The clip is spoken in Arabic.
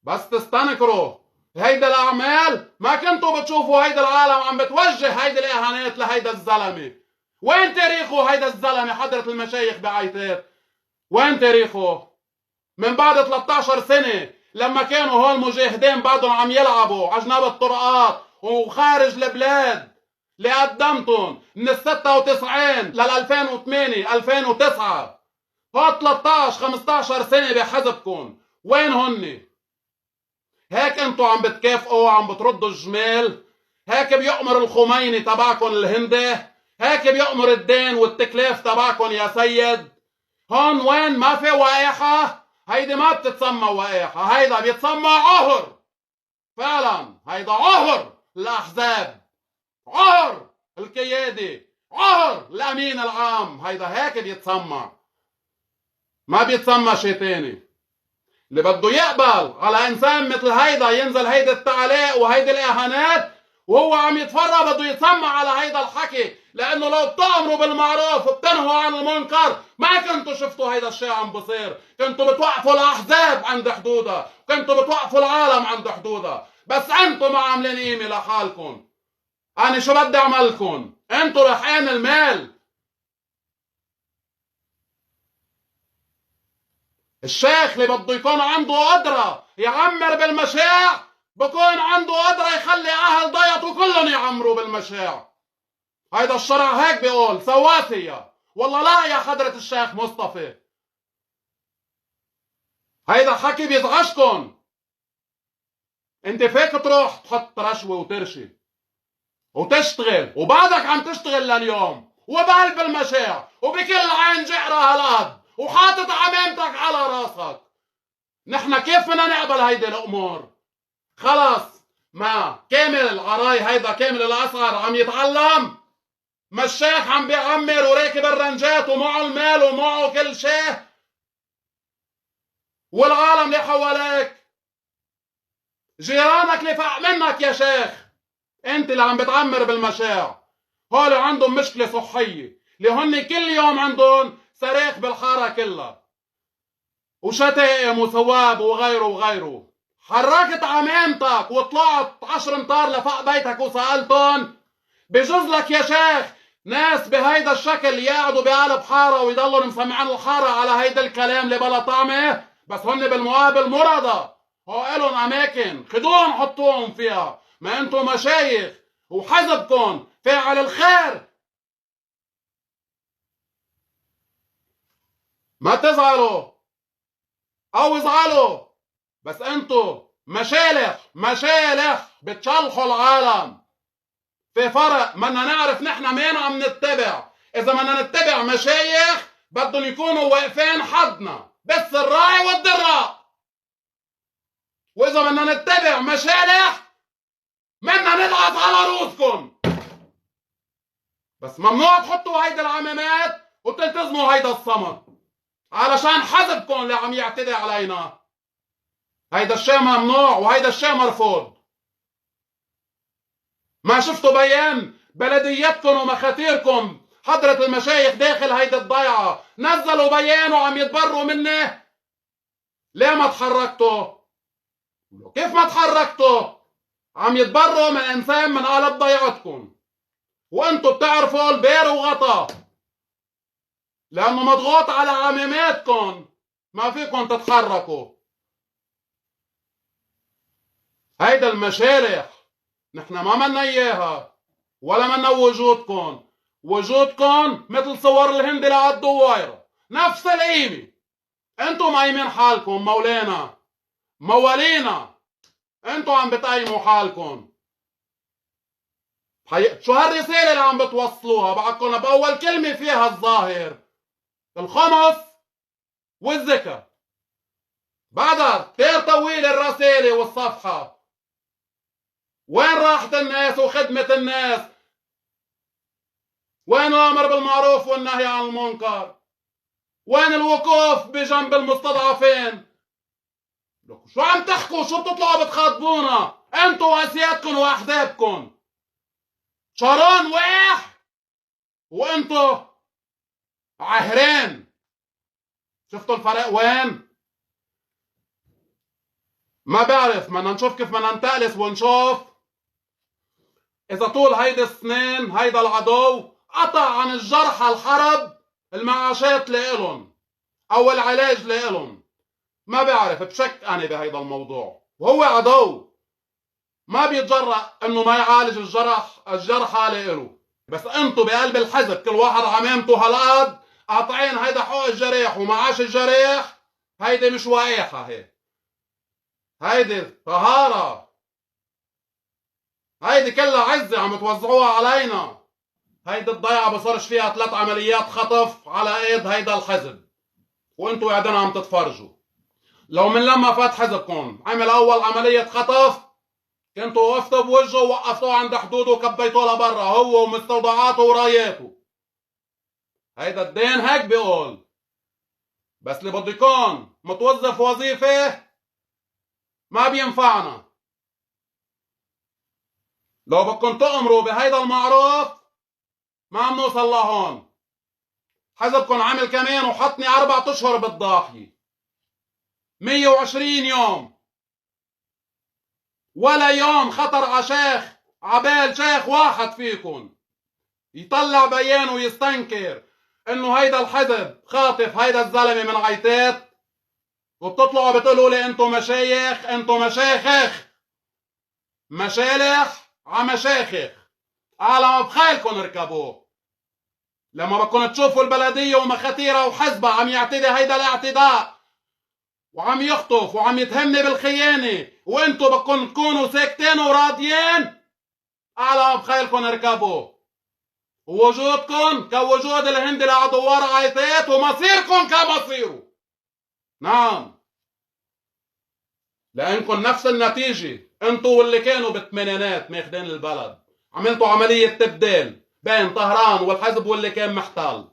بس تستنكروا هيدا الاعمال، ما كنتوا بتشوفوا هيدا العالم عم بتوجه هيدي الاهانات لهيدا الزلمه. وين تاريخه هيدا الزلمه حضرة المشايخ بعيتات؟ وين تاريخه؟ من بعد 13 سنه لما كانوا هول المجاهدين بعدهم عم يلعبوا على جناب الطرقات وخارج البلاد اللي قدمتهم من ال 96 لل 2008 2009، هول 13 15 سنه بحزبكم وين هن؟ هيك انتوا عم بتكافئوا وعم بتردوا الجمال؟ هيك بيأمر الخميني تبعكم الهندي؟ هيك بيأمر الدين والتكليف تبعكم يا سيد؟ هون وين ما في وقاحة؟ هيدي ما بتتسمى وقاحة، هيدا بيتسمى عهر. فعلا هيدا عهر الأحزاب، عهر القيادة، عهر الأمين العام، هيدا هيك بيتسمى، ما بيتسمى شي تاني. اللي بده يقبل على انسان مثل هيدا ينزل هيدا التعليق وهيدي الاهانات وهو عم يتفرج بده يتسمع على هيدا الحكي، لانه لو بتأمروا بالمعروف وبتنهوا عن المنكر ما كنتوا شفتوا هيدا الشيء عم بصير. كنتوا بتوقفوا الاحزاب عند حدودها، كنتوا بتوقفوا العالم عند حدودها، بس انتوا ما عاملين قيمه لحالكم. انا شو بدي اعملكم؟ انتوا رحقان المال. الشيخ اللي بده يكون عنده قدرة يعمر بالمشاع بكون عنده قدرة يخلي أهل ضيعته كلهم يعمروا بالمشاع. هيدا الشرع هيك بيقول سواسية. والله لا يا حضرة الشيخ مصطفى، هيدا حكي بيزعجكن. انت فيك تروح تحط رشوة وترشي وتشتغل وبعدك عم تشتغل لليوم وبقلب المشاع وبكل عين جعرة هالقد وحاطط عمامتك على راسك. نحن كيف بدنا نقبل هيدي الامور؟ خلص ما كامل العراي هيدا كامل الاسعر عم يتعلم، ما الشيخ عم بيعمر وراكب الرنجات ومعه المال ومعه كل شيء والعالم اللي حواليك جيرانك اللي فوق منك يا شيخ. انت اللي عم بتعمر بالمشاع. هول عندهم مشكله صحيه اللي هن كل يوم عندهم صريخ بالحاره كلها وشتائم وثواب وغيره وغيره. حركت عمامتك وطلعت 10 امتار لفوق بيتك وسألتن؟ بجوز لك يا شيخ ناس بهيدا الشكل يقعدوا بقلب حارة ويضلوا مسمعين الحارة على هيدا الكلام اللي بلا طعمه، بس هن بالمقابل مرضى. هو إلهم أماكن خدوهم حطوهم فيها، ما انتم مشايخ وحزبكم فاعل الخير. ما تزعلوا او ازعلوا، بس انتو مشالح مشالح بتشلحوا العالم. في فرق، بدنا نعرف نحن مين عم نتبع. اذا بدنا نتبع مشايخ بدهم يكونوا واقفين حدنا بالسراء والضراء، واذا بدنا نتبع مشالح بدنا نضغط على رؤوسكم. بس ممنوع تحطوا هيدا العمامات وتلتزموا هيدا الصمت علشان حزبكم اللي عم يعتدي علينا. هيدا الشيء ممنوع وهيدا الشيء مرفوض. ما شفتوا بيان بلديتكم ومخاتيركم حضرة المشايخ داخل هيدي الضيعة نزلوا بيان وعم يتبروا منه؟ ليه ما تحركتوا؟ كيف ما تحركتوا؟ عم يتبروا من انسان من قلب ضيعتكم وانتوا بتعرفوا البير وغطا، لانه مضغوط على عماماتكم ما فيكم تتحركوا. هيدا المشالح نحن ما منا اياها ولا منا وجودكم. وجودكم مثل صور الهند على الدوايرة نفس القيمة. انتم مقيمين حالكم مولانا موالينا، انتم عم بتقيموا حالكم. شو هالرسالة اللي عم بتوصلوها بعدكم بأول كلمة فيها الظاهر الخمس والزكاة، بعدها كتير طويل الرسالة والصفحة. وين راحة الناس وخدمة الناس؟ وين الأمر بالمعروف والنهي عن المنكر؟ وين الوقوف بجنب المستضعفين؟ شو عم تحكوا؟ شو بتطلعوا بتخاطبونا؟ انتوا واسيادكم واحزابكم شران واح وانتوا عهرين. شفتوا الفرق وين؟ ما بعرف، بدنا نشوف كيف بدنا نتقلص ونشوف إذا طول هيدي السنين هيدا العدو قطع عن الجرحى الحرب المعاشات لإلن أو العلاج لإلن. ما بعرف، بشك أنا بهيدا الموضوع، وهو عدو ما بيتجرأ إنه ما يعالج الجرحى لإله. بس أنتو بقلب الحزب كل واحد عمامته هالقد قاطعين هيدا حقوق الجريح ومعاش الجريح. هيدي مش وقاحة، هيدي طهارة، هيدي كلها عزة عم توزعوها علينا. هيدي الضيعة بصيرش فيها 3 عمليات خطف على ايد هيدا الحزب وانتو قاعدين عم تتفرجوا. لو من لما فات حزبكم عمل اول عملية خطف كنتوا وقفتوا بوجهه ووقفتوه عند حدوده وكبيتوه لبرا هو ومستودعاته وراياته. هيدا الدين هيك بيقول. بس اللي بده يكون متوظف وظيفة ما بينفعنا. لو بدكم تأمروا بهيدا المعروف ما عم نوصل لهون. حزبكم عمل كمان وحطني 4 أشهر بالضاحية، 120 يوم، ولا يوم خطر على شيخ عبال شيخ واحد فيكم يطلع بيان ويستنكر انه هيدا الحزب خاطف هيدا الزلمه من عيتات، وبتطلعوا بتقولوا لي انتم مشايخ، انتم مشايخ، مشالح عمشايخ على ما بخيلكم اركبوه. لما بدكم تشوفوا البلديه ومخاتيرها وحزبها عم يعتدي هيدا الاعتداء وعم يخطف وعم يتهمني بالخيانه وانتم بدكم تكونوا ساكتين وراضيين، على ما بخيلكم اركبوا. ووجودكم كوجود الهند لعدوار عيطات ومصيركم كمصيره. نعم، لانكم نفس النتيجه. انتوا واللي كانوا بالثمانينات ماخذين البلد عملتوا عمليه تبديل بين طهران والحزب واللي كان محتل.